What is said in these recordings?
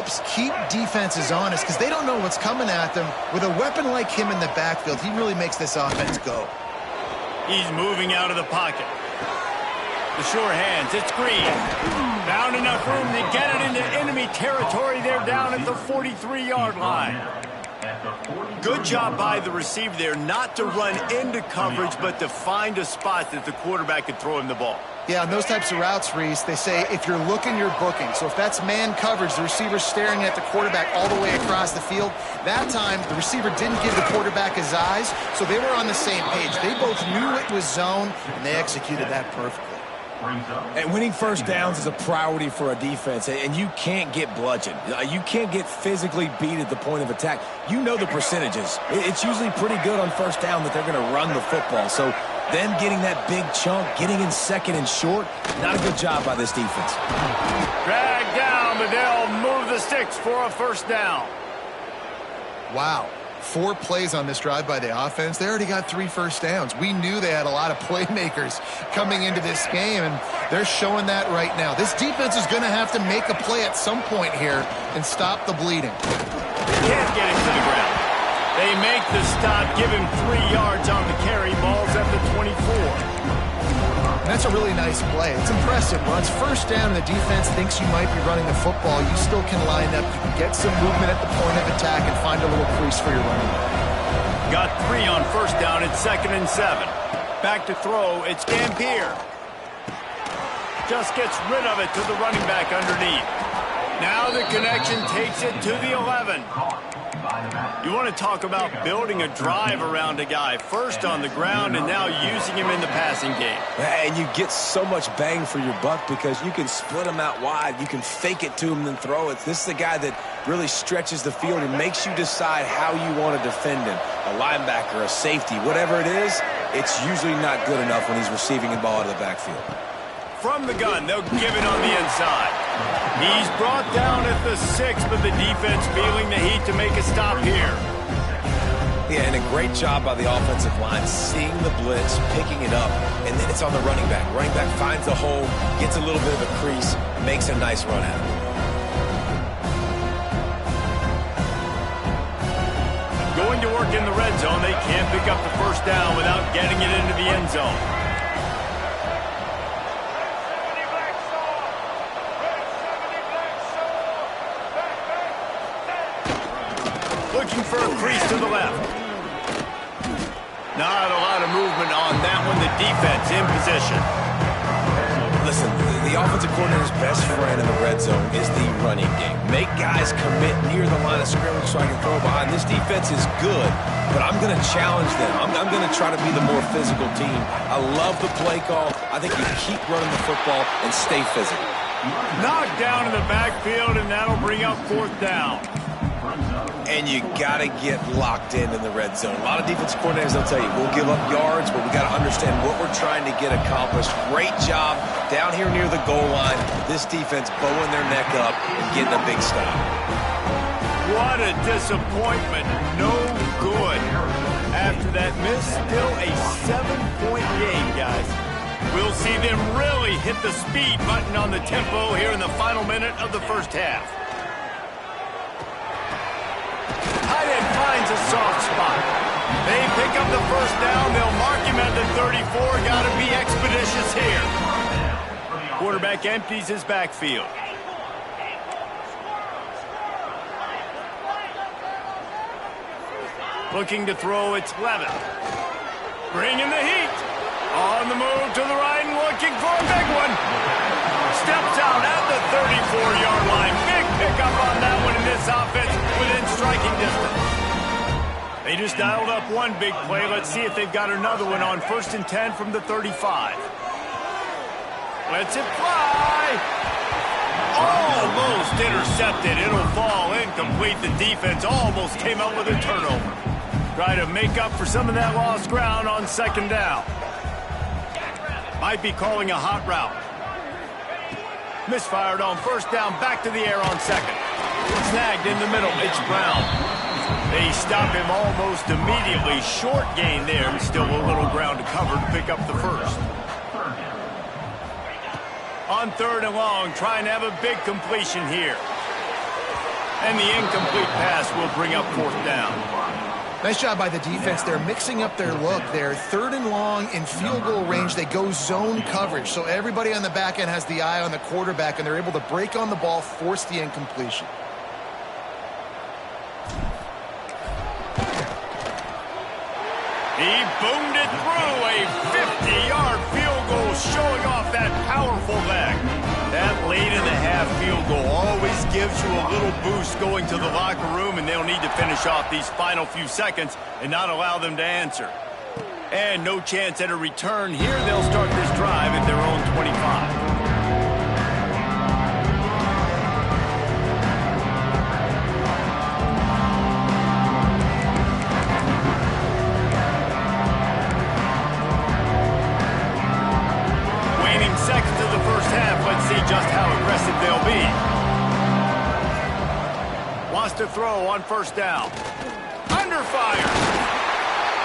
helps keep defenses honest because they don't know what's coming at them. With a weapon like him in the backfield, he really makes this offense go. He's moving out of the pocket. The sure hands, it's Green. Found enough room to get it into enemy territory. They're down at the 43-yard line. Good job by the receiver there not to run into coverage, but to find a spot that the quarterback could throw him the ball. Yeah, on those types of routes, Reese, they say if you're looking, you're booking. So if that's man coverage, the receiver's staring at the quarterback all the way across the field. That time, the receiver didn't give the quarterback his eyes, so they were on the same page. They both knew it was zone, and they executed that perfectly. And winning first downs is a priority for a defense, and you can't get bludgeoned. You can't get physically beat at the point of attack. You know the percentages. It's usually pretty good on first down that they're going to run the football. So them getting that big chunk, getting in second and short, not a good job by this defense. Dragged down, but they'll move the sticks for a first down. Wow. 4 plays on this drive by the offense. They already got 3 first downs. We knew they had a lot of playmakers coming into this game, and they're showing that right now. This defense is going to have to make a play at some point here and stop the bleeding. Can't get him to the ground. They make the stop, give him 3 yards on the carry. Ball's at the 24. And that's a really nice play. It's impressive. When it's first down and the defense thinks you might be running the football, you still can line up. You can get some movement at the point of attack and find a little crease for your running back. Got 3 on first down. It's 2nd and 7. Back to throw. It's Gampier. Just gets rid of it to the running back underneath. Now the connection takes it to the 11. You want to talk about building a drive around a guy. First on the ground and now using him in the passing game. And you get so much bang for your buck because you can split him out wide. You can fake it to him and then throw it. This is the guy that really stretches the field and makes you decide how you want to defend him. A linebacker, a safety, whatever it is, it's usually not good enough when he's receiving the ball out of the backfield. From the gun, they'll give it on the inside. He's brought down at the 6, but the defense feeling the heat to make a stop here. Yeah, and a great job by the offensive line, seeing the blitz, picking it up, and then it's on the running back. Running back finds the hole, gets a little bit of a crease, makes a nice run at it. Going to work in the red zone, they can't pick up the first down without getting it into the end zone. Looking for a crease to the left. Not a lot of movement on that one. The defense in position. Listen, the offensive coordinator's best friend in the red zone is the running game. Make guys commit near the line of scrimmage so I can throw behind. This defense is good, but I'm going to challenge them. I'm going to try to be the more physical team. I love the play call. I think you keep running the football and stay physical. Knocked down in the backfield, and that'll bring up 4th down. And you got to get locked in the red zone. A lot of defensive coordinators, they'll tell you, we'll give up yards, but we got to understand what we're trying to get accomplished. Great job down here near the goal line. This defense bowing their neck up and getting a big stop. What a disappointment. No good. After that miss, still a 7-point game, guys. We'll see them really hit the speed button on the tempo here in the final minute of the first half. Tight end finds a soft spot. They pick up the first down. They'll mark him at the 34. Got to be expeditious here. Quarterback empties his backfield. Looking to throw, it's Levitt. Bringing the heat. On the move to the right and looking for a big one. Steps out at the 34-yard line. Big pickup on that one in this offense within striking distance. They just dialed up one big play. Let's see if they've got another one on 1st and 10 from the 35. Lets it fly. Almost intercepted. It'll fall incomplete. The defense almost came up with a turnover. Try to make up for some of that lost ground on 2nd down. Might be calling a hot route. Misfired on 1st down, back to the air on 2nd. Snagged in the middle, it's Brown. They stop him almost immediately. Short gain there, and still a little ground to cover to pick up the first. On 3rd and long, trying to have a big completion here. And the incomplete pass will bring up 4th down. Nice job by the defense. They're mixing up their look. They're 3rd and long in field goal range. They go zone coverage. So everybody on the back end has the eye on the quarterback, and they're able to break on the ball, force the incompletion. He boomed it through a 50-yard field goal, showing off that powerful leg. That late in the half field goal always gives you a little boost going to the locker room, and they'll need to finish off these final few seconds and not allow them to answer. And no chance at a return here. They'll start this drive at their own 25. Seconds of the first half. Let's see just how aggressive they'll be. Wants to throw on 1st down. Under fire.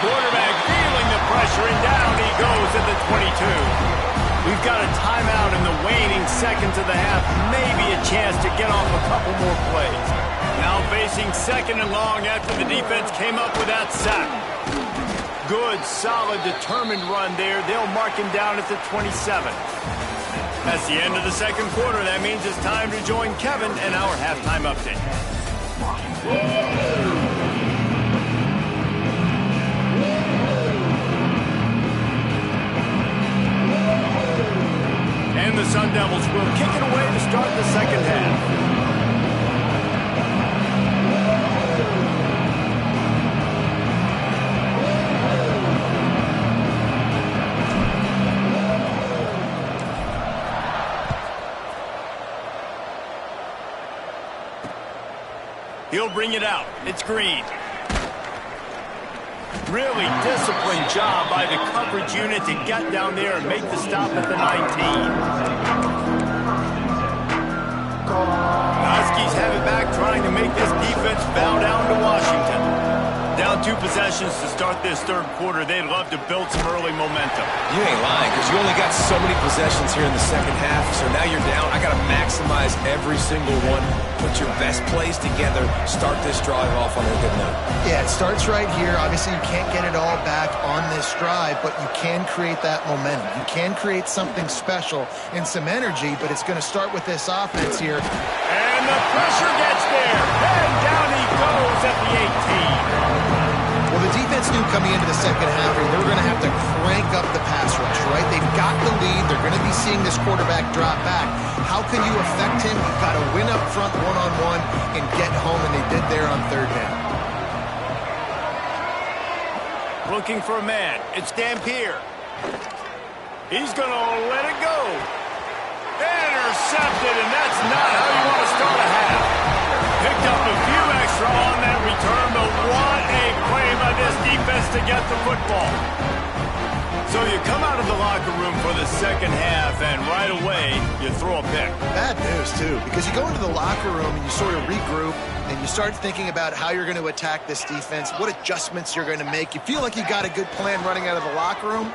Quarterback feeling the pressure, and down he goes at the 22. We've got a timeout in the waning seconds of the half. Maybe a chance to get off a couple more plays. Now facing 2nd and long after the defense came up with that sack. Good, solid, determined run there. They'll mark him down at the 27. That's the end of the 2nd quarter. That means it's time to join Kevin and our halftime update. And the Sun Devils will kick it away to start the 2nd half. He'll bring it out. It's Green. Really disciplined job by the coverage unit to get down there and make the stop at the 19. Huskies have it back, trying to make this defense bow down to Washington. Down 2 possessions to start this 3rd quarter. They'd love to build some early momentum. You ain't lying, because you only got so many possessions here in the 2nd half, so now you're down. I got to maximize every single one. Put your best plays together. Start this drive off on a good note. Yeah, it starts right here. Obviously, you can't get it all back on this drive, but you can create that momentum. You can create something special and some energy, but it's going to start with this offense here. And the pressure gets there. And down he goes at the 18. Well, the defense knew coming into the 2nd half they were going to have to crank up the pass rush, right? They've got the lead. They're going to be seeing this quarterback drop back. How can you affect him? You've got to win up front one-on-one and get home, and they did there on 3rd down. Looking for a man. It's Dampier. He's going to let it go. Intercepted, and that's not how you want to start a half. Picked up a few extra on that return, but what a play by this defense to get the football. So you come out of the locker room for the 2nd half, and right away, you throw a pick. Bad news, too, because you go into the locker room and you sort of regroup, and you start thinking about how you're going to attack this defense, what adjustments you're going to make. You feel like you got a good plan running out of the locker room,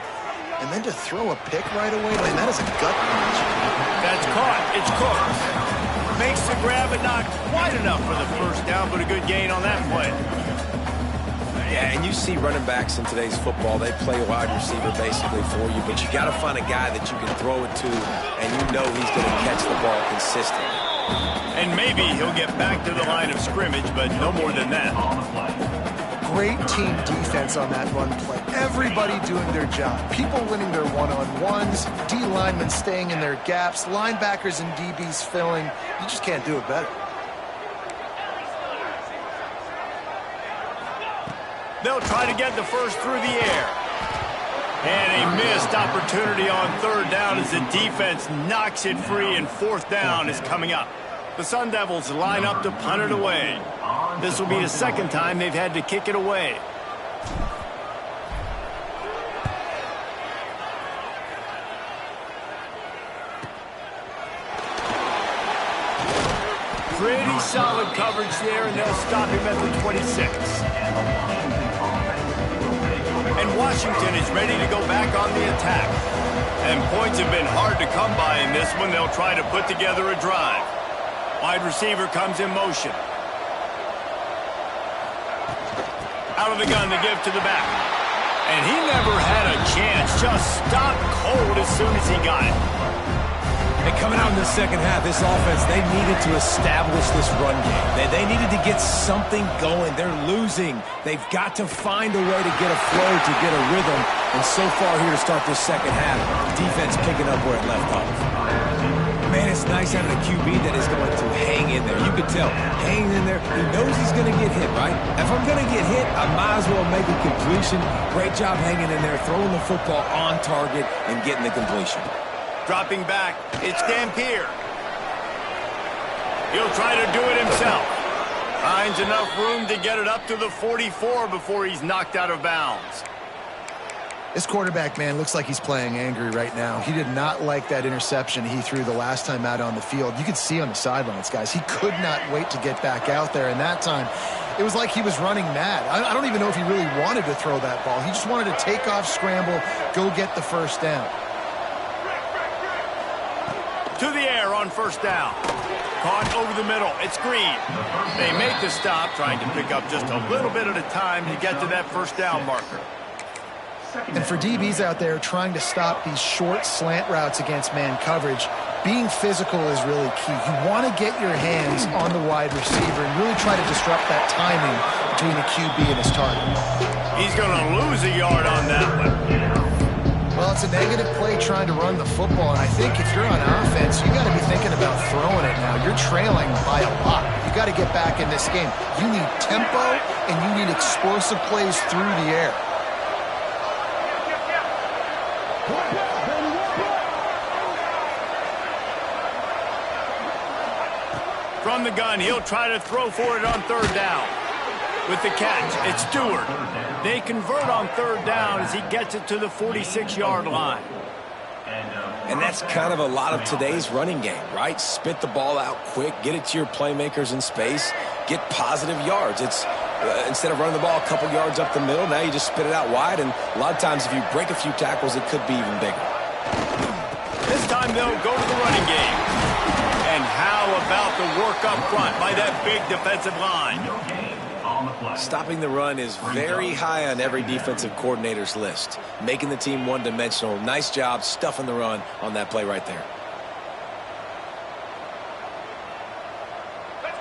and then to throw a pick right away, man, that is a gut punch. That's caught. It's Cook. Makes the grab, but not quite enough for the 1st down, but a good gain on that play. Yeah, and you see running backs in today's football, they play wide receiver basically for you, but you got to find a guy that you can throw it to, and you know he's going to catch the ball consistently. And maybe he'll get back to the line of scrimmage, but no more than that. Great team defense on that run play. Everybody doing their job. People winning their one-on-ones, D linemen staying in their gaps, linebackers and DBs filling. You just can't do it better. They'll try to get the 1st through the air. And a missed opportunity on 3rd down as the defense knocks it free, and 4th down is coming up. The Sun Devils line up to punt it away. This will be the 2nd time they've had to kick it away. Pretty solid coverage there, and they'll stop him at the 26. And Washington is ready to go back on the attack. And points have been hard to come by in this one. They'll try to put together a drive. Wide receiver comes in motion. Out of the gun to give to the back. And he never had a chance. Just stopped cold as soon as he got it. And coming out in the second half, this offense, they needed to establish this run game. They needed to get something going. They're losing. They've got to find a way to get a flow, to get a rhythm. And so far here to start this second half, defense picking up where it left off. Man, it's nice having a QB that is going to hang in there. You can tell, hanging in there, he knows he's going to get hit, right? If I'm going to get hit, I might as well make a completion. Great job hanging in there, throwing the football on target and getting the completion. Dropping back, it's Dampier. He'll try to do it himself. Finds enough room to get it up to the 44 before he's knocked out of bounds. This quarterback, man, looks like he's playing angry right now. He did not like that interception he threw the last time out on the field. You could see on the sidelines, guys, he could not wait to get back out there. And that time, it was like he was running mad. I don't even know if he really wanted to throw that ball. He just wanted to take off, scramble, go get the first down. To the air on first down. Caught over the middle. It's Green. They make the stop, trying to pick up just a little bit at a time to get to that first down marker. And for DBs out there trying to stop these short slant routes against man coverage, being physical is really key. You want to get your hands on the wide receiver and really try to disrupt that timing between the QB and his target. He's going to lose a yard on that one. Well, it's a negative play trying to run the football, and I think if you're on offense, you got to be thinking about throwing it now. You're trailing by a lot. You got to get back in this game. You need tempo, and you need explosive plays through the air. From the gun, he'll try to throw for it on third down. With the catch, it's Stewart. They convert on third down as he gets it to the 46-yard line. And that's kind of a lot of today's running game, right? Spit the ball out quick, get it to your playmakers in space, get positive yards. It's instead of running the ball a couple yards up the middle, now you just spit it out wide, and a lot of times if you break a few tackles, it could be even bigger. This time they'll go to the running game. And how about the work up front by that big defensive line? Stopping the run is very high on every defensive coordinator's list. Making the team one-dimensional. Nice job stuffing the run on that play right there.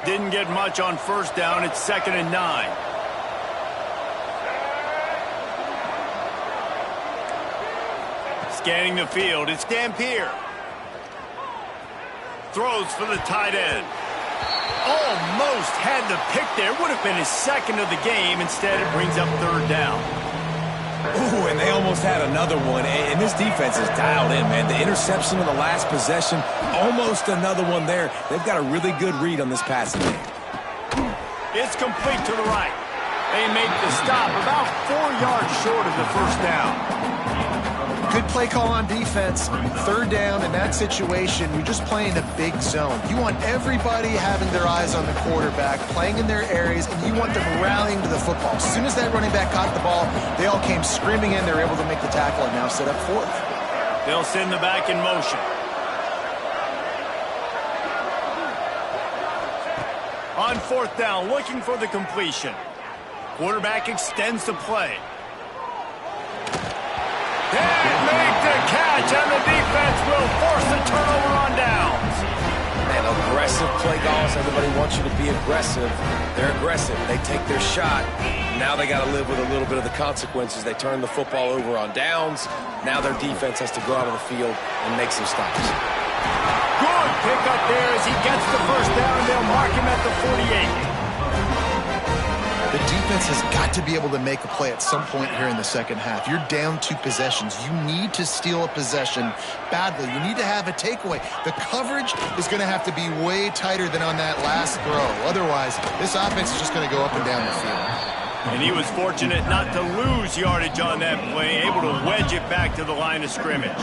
Didn't get much on first down. It's 2nd and 9. Scanning the field. It's Dampier. Throws for the tight end. Almost had the pick there. Would have been his second of the game. Instead, it brings up third down. Ooh, and they almost had another one. And this defense is dialed in, man. The interception on the last possession, almost another one there. They've got a really good read on this passing game. It's complete to the right. They make the stop about 4 yards short of the first down. Good play call on defense. Third down in that situation, you're just playing a big zone. You want everybody having their eyes on the quarterback, playing in their areas, and you want them rallying to the football. As soon as that running back caught the ball, they all came screaming in. They were able to make the tackle and now set up fourth. They'll send the back in motion. On fourth down, looking for the completion. Quarterback extends the play. Can't make the catch, and the defense will force the turnover on downs. And aggressive play calls. Everybody wants you to be aggressive. They're aggressive. They take their shot. Now they got to live with a little bit of the consequences. They turn the football over on downs. Now their defense has to go out on the field and make some stops. Good pick up there as he gets the first down. They'll mark him at the 48. The defense has got to be able to make a play at some point here in the second half. You're down 2 possessions. You need to steal a possession badly. You need to have a takeaway. The coverage is going to have to be way tighter than on that last throw. Otherwise, this offense is just going to go up and down the field. And he was fortunate not to lose yardage on that play, able to wedge it back to the line of scrimmage.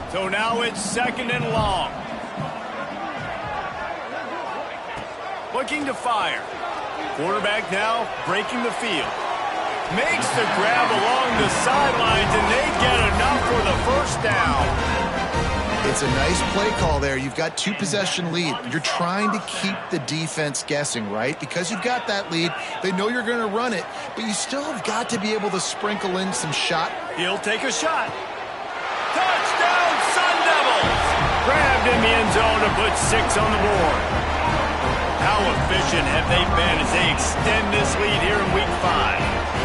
So now it's 2nd and long. Looking to fire. Quarterback now breaking the field. Makes the grab along the sidelines, and they get enough for the first down. It's a nice play call there. You've got 2-possession lead. You're trying to keep the defense guessing, right? Because you've got that lead, they know you're going to run it, but you still have got to be able to sprinkle in some shot. He'll take a shot. Touchdown, Sun Devils! Grabbed in the end zone to put 6 on the board. How efficient have they been as they extend this lead here in Week 5?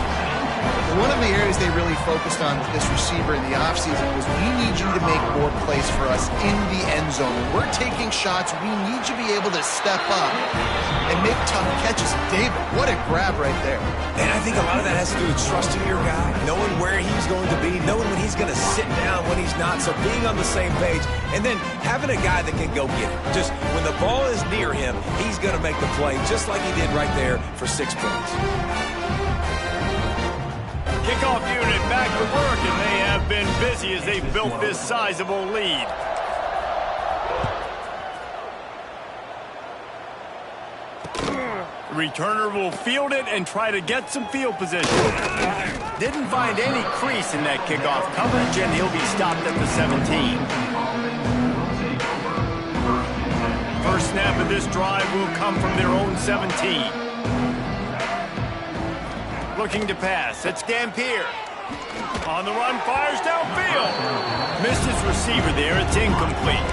One of the areas they really focused on with this receiver in the offseason was, we need you to make more plays for us in the end zone. When we're taking shots, we need you to be able to step up and make tough catches. David, what a grab right there. And I think a lot of that has to do with trusting your guy, knowing where he's going to be, knowing when he's going to sit down, when he's not, so being on the same page, and then having a guy that can go get it. Just when the ball is near him, he's going to make the play, just like he did right there for 6 points. Kickoff unit back to work, and they have been busy as they've built this sizable lead. The returner will field it and try to get some field position. Didn't find any crease in that kickoff coverage, and he'll be stopped at the 17. First snap of this drive will come from their own 17. Looking to pass. It's Dampier. On the run, fires downfield. Missed his receiver there. It's incomplete.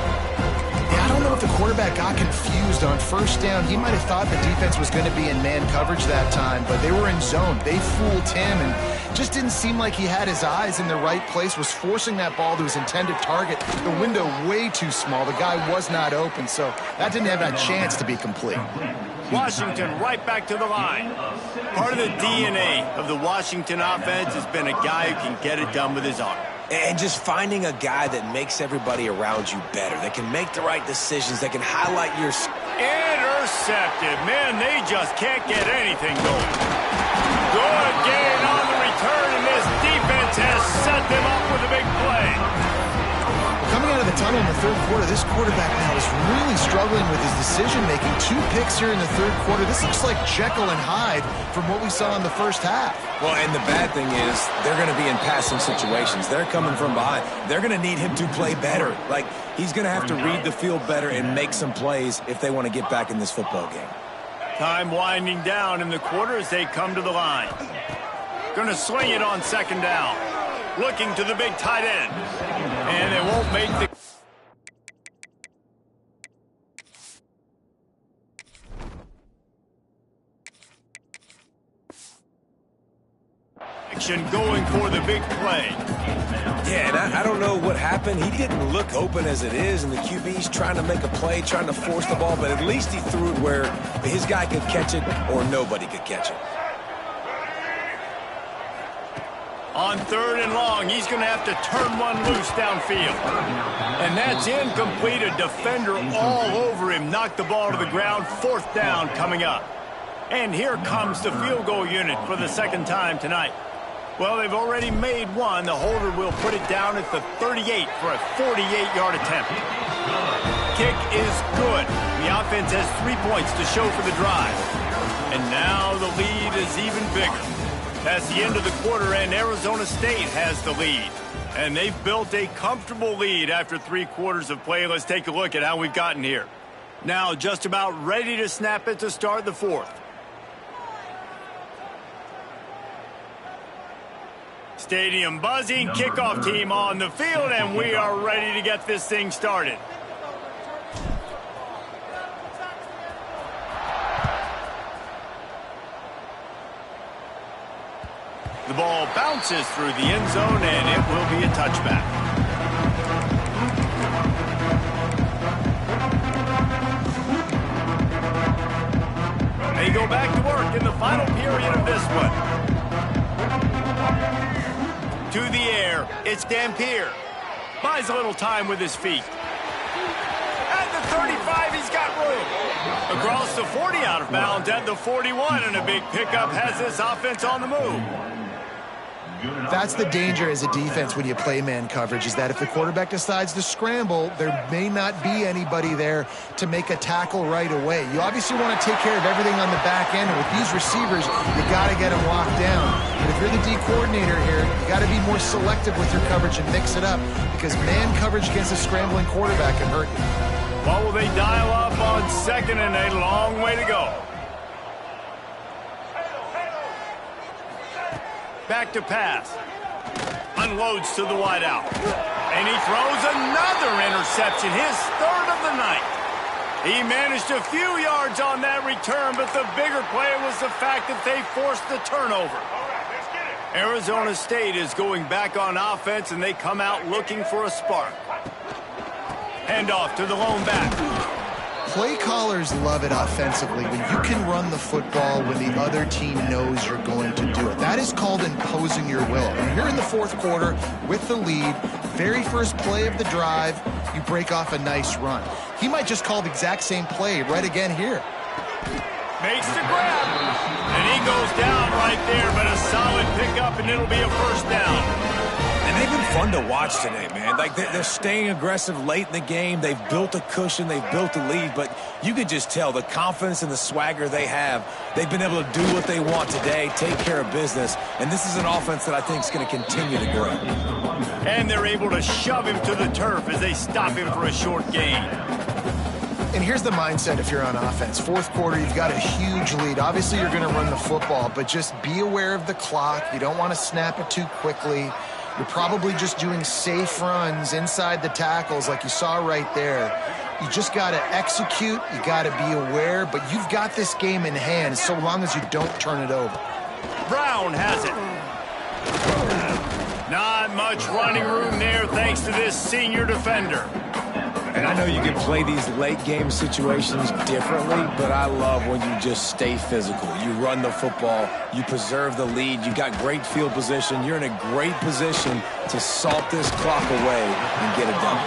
Yeah, I don't know if the quarterback got confused on first down. He might have thought the defense was going to be in man coverage that time, but they were in zone. They fooled him and just didn't seem like he had his eyes in the right place, was forcing that ball to his intended target. The window way too small. The guy was not open, so that didn't have a chance to be complete. Washington right back to the line. Part of the DNA of the Washington offense has been a guy who can get it done with his arm. And just finding a guy that makes everybody around you better, that can make the right decisions, that can highlight your... Intercepted. Man, they just can't get anything going. Good gain on the return, and this defense has set them up with a big play. Coming out of the tunnel in the third quarter, this quarterback now is really struggling with his decision-making. 2 picks here in the third quarter. This looks like Jekyll and Hyde from what we saw in the first half. Well, and the bad thing is they're going to be in passing situations. They're coming from behind. They're going to need him to play better. Like, he's going to have to read the field better and make some plays if they want to get back in this football game. Time winding down in the quarter as they come to the line. Going to swing it on second down. Looking to the big tight end. And they won't make the... going for the big play. Yeah, and I don't know what happened. He didn't look open as it is, and the QB's trying to make a play, trying to force the ball, but at least he threw it where his guy could catch it or nobody could catch it. On third and long, he's going to have to turn one loose downfield. And that's incomplete. A defender all over him. Knocked the ball to the ground. Fourth down coming up. And here comes the field goal unit for the second time tonight. Well, they've already made one. The holder will put it down at the 38 for a 48-yard attempt. Kick is good. The offense has 3 points to show for the drive. And now the lead is even bigger. That's the end of the quarter, and Arizona State has the lead. And they've built a comfortable lead after 3 quarters of play. Let's take a look at how we've gotten here. Now just about ready to snap it to start the fourth. Stadium buzzing, kickoff team on the field, and we are ready to get this thing started. The ball bounces through the end zone, and it will be a touchback. They go back to work in the final period of this one. To the air, it's Dampier. Buys a little time with his feet. At the 35, he's got room. Across the 40, out of bounds at the 41, and a big pickup has this offense on the move. That's the danger as a defense when you play man coverage, is that if the quarterback decides to scramble, there may not be anybody there to make a tackle right away. You obviously want to take care of everything on the back end, and with these receivers, you got to get them locked down. But if you're the D coordinator here, you got to be more selective with your coverage and mix it up, because man coverage against a scrambling quarterback can hurt you. What will they dial up on 2nd and a long way to go? Back to pass. Unloads to the wideout. And he throws another interception, his 3rd of the night. He managed a few yards on that return, but the bigger play was the fact that they forced the turnover. Arizona State is going back on offense, and they come out looking for a spark. Handoff to the lone back. Play callers love it offensively when you can run the football when the other team knows you're going to do it. That is called imposing your will. And here in the 4th quarter with the lead, very first play of the drive, you break off a nice run. He might just call the exact same play right again here. Makes the grab. And he goes down right there, but a solid pickup, and it'll be a first down. And they've been fun to watch today, man. Like, they're staying aggressive late in the game. They've built a cushion. They've built a lead. But you can just tell the confidence and the swagger they have. They've been able to do what they want today, take care of business. And this is an offense that I think is going to continue to grow. And they're able to shove him to the turf as they stop him for a short gain. And here's the mindset if you're on offense. 4th quarter, you've got a huge lead. Obviously, you're going to run the football, but just be aware of the clock. You don't want to snap it too quickly. You're probably just doing safe runs inside the tackles like you saw right there. You just got to execute. You got to be aware, but you've got this game in hand so long as you don't turn it over. Brown has it. Not much running room there thanks to this senior defender. And I know you can play these late-game situations differently, but I love when you just stay physical. You run the football, you preserve the lead, you got great field position, you're in a great position to salt this clock away and get it done.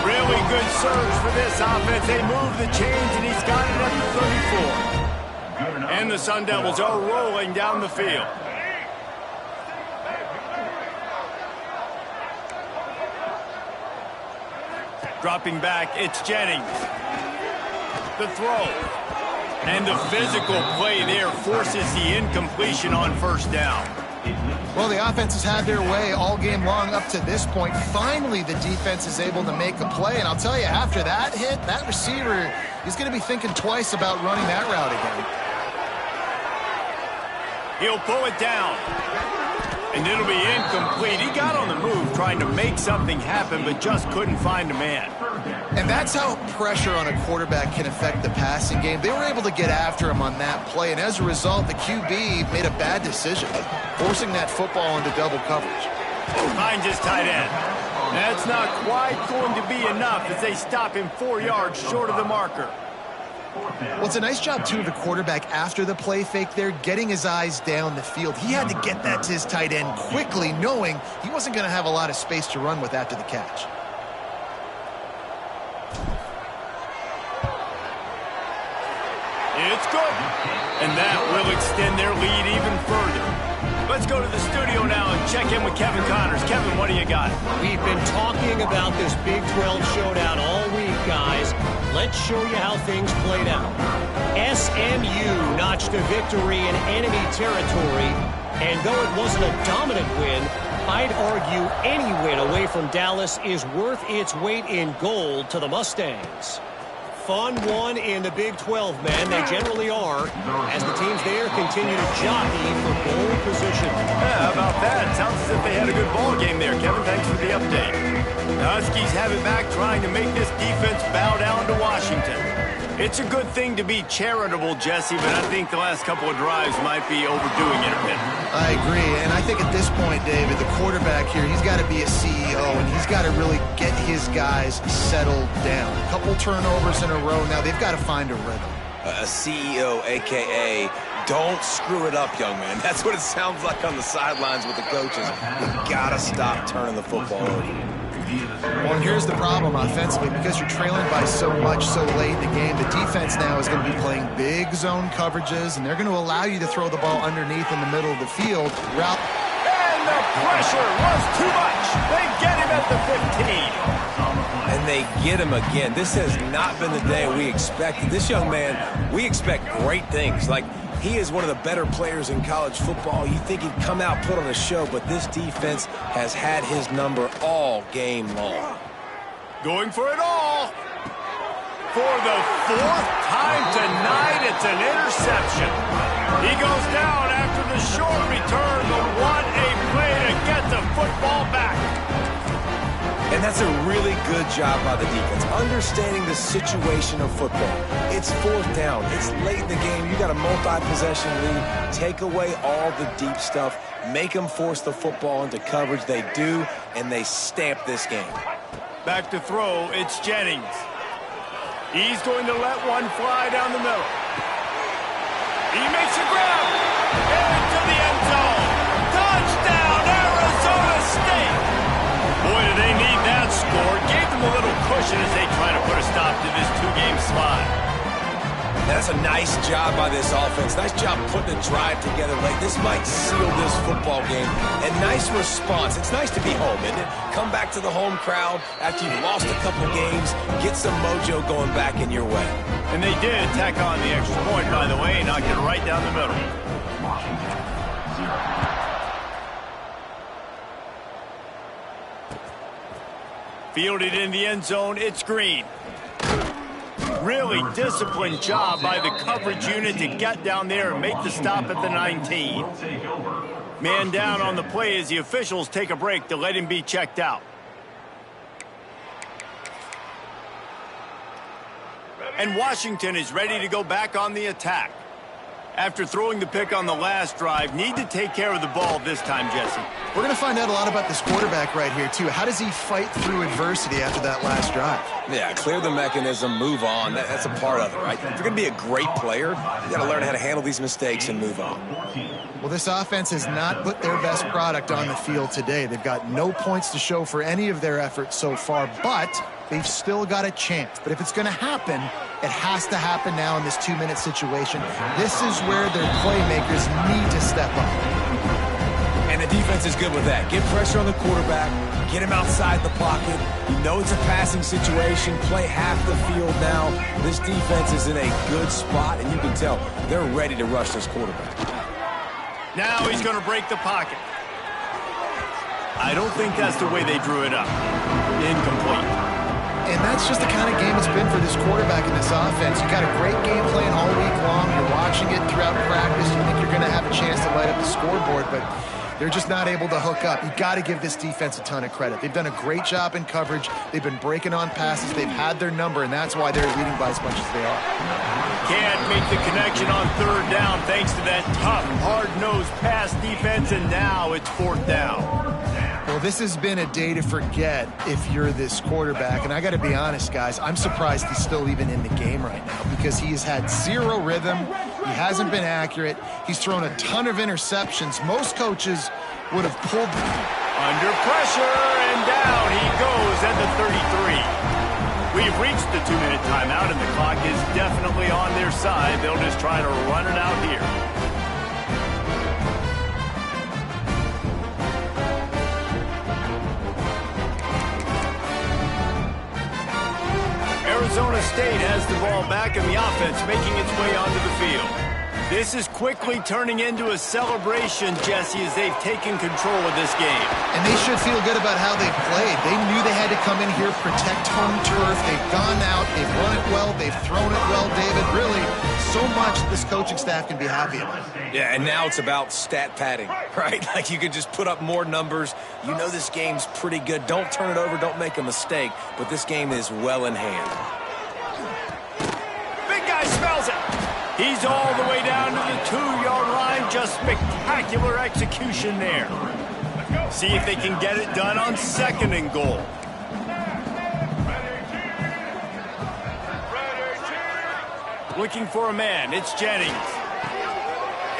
Really good surge for this offense. They move the chains, and he's got it at the 34. And the Sun Devils are rolling down the field. Dropping back, it's Jennings. The throw. And the physical play there forces the incompletion on first down. Well, the offense has had their way all game long up to this point. Finally, the defense is able to make a play. And I'll tell you, after that hit, that receiver, he's going to be thinking twice about running that route again. He'll pull it down. And it'll be incomplete. He got on the move trying to make something happen, but just couldn't find a man. And that's how pressure on a quarterback can affect the passing game. They were able to get after him on that play, and as a result, the QB made a bad decision, forcing that football into double coverage. Finds his tight end. That's not quite going to be enough as they stop him 4 yards short of the marker. Well, it's a nice job, too, of the quarterback after the play fake there, getting his eyes down the field. He had to get that to his tight end quickly, knowing he wasn't going to have a lot of space to run with after the catch. It's good. And that will extend their lead even further. Let's go to the studio now and check in with Kevin Connors. Kevin, what do you got? We've been talking about this Big 12 showdown all week, guys. Let's show you how things played out. SMU notched a victory in enemy territory, and though it wasn't a dominant win, I'd argue any win away from Dallas is worth its weight in gold to the Mustangs. Fun one in the Big 12, man. They generally are, as the teams there continue to jockey for bowl position. Yeah, how about that? Sounds as if they had a good ball game there. Kevin, thanks for the update. The Huskies have it back, trying to make this defense bow down to Washington. It's a good thing to be charitable, Jesse, but I think the last couple of drives might be overdoing it a bit. I agree, and I think at this point, David, the quarterback here, he's got to be a CEO, and he's got to really get his guys settled down. A couple turnovers in a row. Now they've got to find a rhythm. A CEO, a.k.a. don't screw it up, young man. That's what it sounds like on the sidelines with the coaches. You got to stop turning the football over. Well, and here's the problem offensively. Because you're trailing by so much so late in the game, the defense now is going to be playing big zone coverages, and they're going to allow you to throw the ball underneath in the middle of the field. And the pressure was too much. They get him at the 15. And they get him again. This has not been the day we expected. This young man, we expect great things. Like, he is one of the better players in college football. You think he'd come out, put on a show, but this defense has had his number all game long. Going for it all. For the fourth time tonight, it's an interception. He goes down after the short return, but what a play to get the football back. And that's a really good job by the defense, understanding the situation of football. It's fourth down. It's late in the game. You got a multi-possession lead. Take away all the deep stuff. Make them force the football into coverage. They do, and they stamp this game. Back to throw, it's Jennings. He's going to let one fly down the middle. He makes a grab. Into the end zone. Touchdown, Arizona State. Boy, do they need that score. Gave them a little cushion as they try to put a stop to this two-game slide. That's a nice job by this offense. Nice job putting a drive together late. This might seal this football game. And nice response. It's nice to be home, isn't it? Come back to the home crowd after you've lost a couple games. Get some mojo going back in your way. And they did tack on the extra point, by the way, knocked it right down the middle. Fielded in the end zone, it's Green. Really disciplined job by the coverage unit to get down there and make the stop at the 19. Man down on the play as the officials take a break to let him be checked out. And Washington is ready to go back on the attack. After throwing the pick on the last drive, need to take care of the ball this time, Jesse. We're going to find out a lot about this quarterback right here, too. How does he fight through adversity after that last drive? Yeah, clear the mechanism, move on. That's a part of it, right? If you're going to be a great player, you got to learn how to handle these mistakes and move on. Well, this offense has not put their best product on the field today. They've got no points to show for any of their efforts so far, but they've still got a chance. But if it's going to happen, it has to happen now in this 2-minute situation. This is where their playmakers need to step up. And the defense is good with that. Get pressure on the quarterback. Get him outside the pocket. You know it's a passing situation. Play half the field now. This defense is in a good spot, and you can tell they're ready to rush this quarterback. Now he's going to break the pocket. I don't think that's the way they drew it up. Incomplete. And that's just the kind of game it's been for this quarterback in this offense. You got a great game plan all week long. You're watching it throughout practice. You think you're going to have a chance to light up the scoreboard, but they're just not able to hook up. You got to give this defense a ton of credit. They've done a great job in coverage. They've been breaking on passes. They've had their number, and that's why they're leading by as much as they are. Can't make the connection on third down thanks to that tough, hard-nosed pass defense, and now it's fourth down. Well, this has been a day to forget if you're this quarterback. And I got to be honest, guys, I'm surprised he's still even in the game right now because he has had zero rhythm. He hasn't been accurate. He's thrown a ton of interceptions. Most coaches would have pulled under pressure, and down he goes at the 33. We've reached the 2-minute timeout, and the clock is definitely on their side. They'll just try to run it out here. Arizona State has the ball back and the offense making its way onto the field. This is quickly turning into a celebration, Jesse, as they've taken control of this game. And they should feel good about how they've played. They knew they had to come in here, protect home turf. They've gone out, they've run it well, they've thrown it well, David. Really, so much this coaching staff can be happy about. Yeah, and now it's about stat padding, right? Like you can just put up more numbers. You know this game's pretty good. Don't turn it over, don't make a mistake, but this game is well in hand. Big guy smells it. He's all the way down to the 2-yard line. Just spectacular execution there. See if they can get it done on 2nd and goal. Looking for a man. It's Jennings.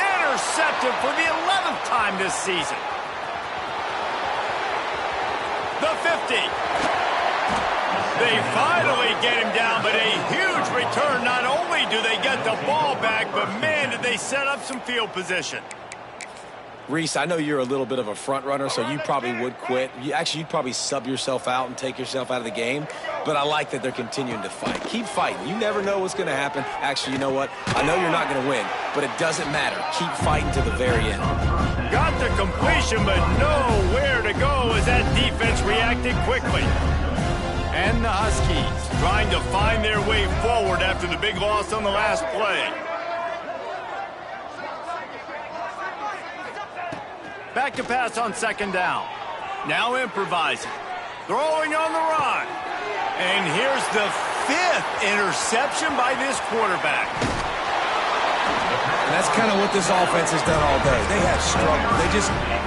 Intercepted for the 11th time this season. The 50. They finally get him down, but a huge return. Not only do they get the ball back, but man, did they set up some field position. Reese, I know you're a little bit of a front runner, so you probably would quit. You'd probably sub yourself out and take yourself out of the game. But I like that they're continuing to fight. Keep fighting. You never know what's going to happen. Actually, you know what? I know you're not going to win, but it doesn't matter. Keep fighting to the very end. Got the completion, but nowhere to go as that defense reacted quickly. And the Huskies trying to find their way forward after the big loss on the last play. Back to pass on second down. Now improvising. Throwing on the run. And here's the 5th interception by this quarterback. And that's kind of what this offense has done all day. They have struggled.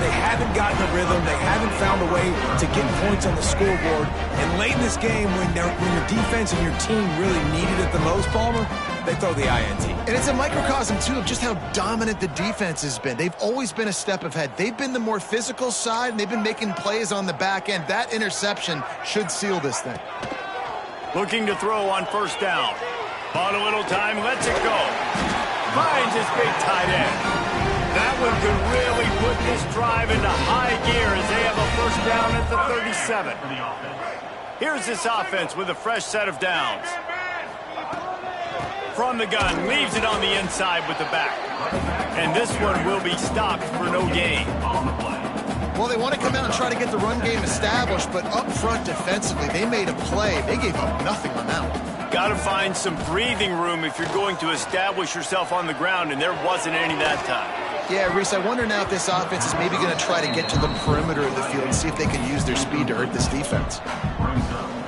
They haven't gotten a rhythm. They haven't found a way to get points on the scoreboard. And late in this game, when your defense and your team really needed it the most, Palmer, they throw the INT. And it's a microcosm, too, of just how dominant the defense has been. They've always been a step ahead. They've been the more physical side, and they've been making plays on the back end. That interception should seal this thing. Looking to throw on first down. Bought a little time, lets it go. Finds his big tight end. That one could really put this drive into high gear as they have a first down at the 37. Here's this offense with a fresh set of downs. From the gun, leaves it on the inside with the back. And this one will be stopped for no gain. Well, they want to come out and try to get the run game established, but up front defensively, they made a play. They gave up nothing on that one. Got to find some breathing room if you're going to establish yourself on the ground, and there wasn't any that time. Yeah, Reese, I wonder now if this offense is maybe going to try to get to the perimeter of the field and see if they can use their speed to hurt this defense.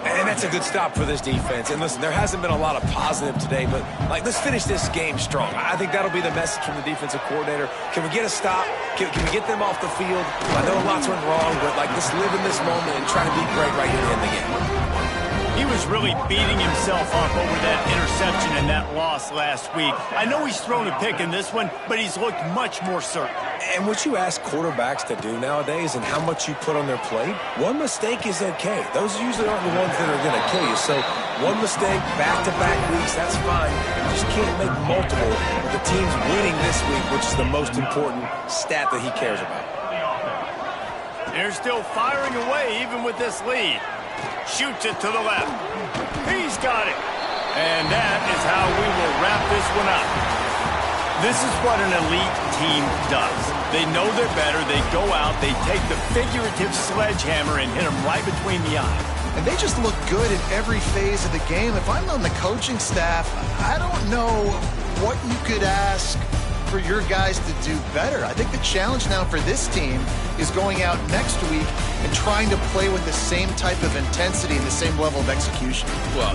And that's a good stop for this defense. And listen, there hasn't been a lot of positive today, but, let's finish this game strong. I think that'll be the message from the defensive coordinator. Can we get a stop? Can we get them off the field? I know lots went wrong, but, let's live in this moment and try to be great right here in the game. He was really beating himself up over that interception and that loss last week. I know he's thrown a pick in this one, but he's looked much more certain. And what you ask quarterbacks to do nowadays and how much you put on their plate, one mistake is okay. Those usually aren't the ones that are going to kill you. So one mistake, back-to-back weeks, that's fine. You just can't make multiple. The team's winning this week, which is the most important stat that he cares about. They're still firing away even with this lead. Shoots it to the left. He's got it. And that is how we will wrap this one up. This is what an elite team does. They know they're better. They go out. They take the figurative sledgehammer and hit them right between the eyes. And they just look good in every phase of the game. If I'm on the coaching staff, I don't know what you could ask for your guys to do better. I think the challenge now for this team is going out next week and trying to play with the same type of intensity and the same level of execution. Well,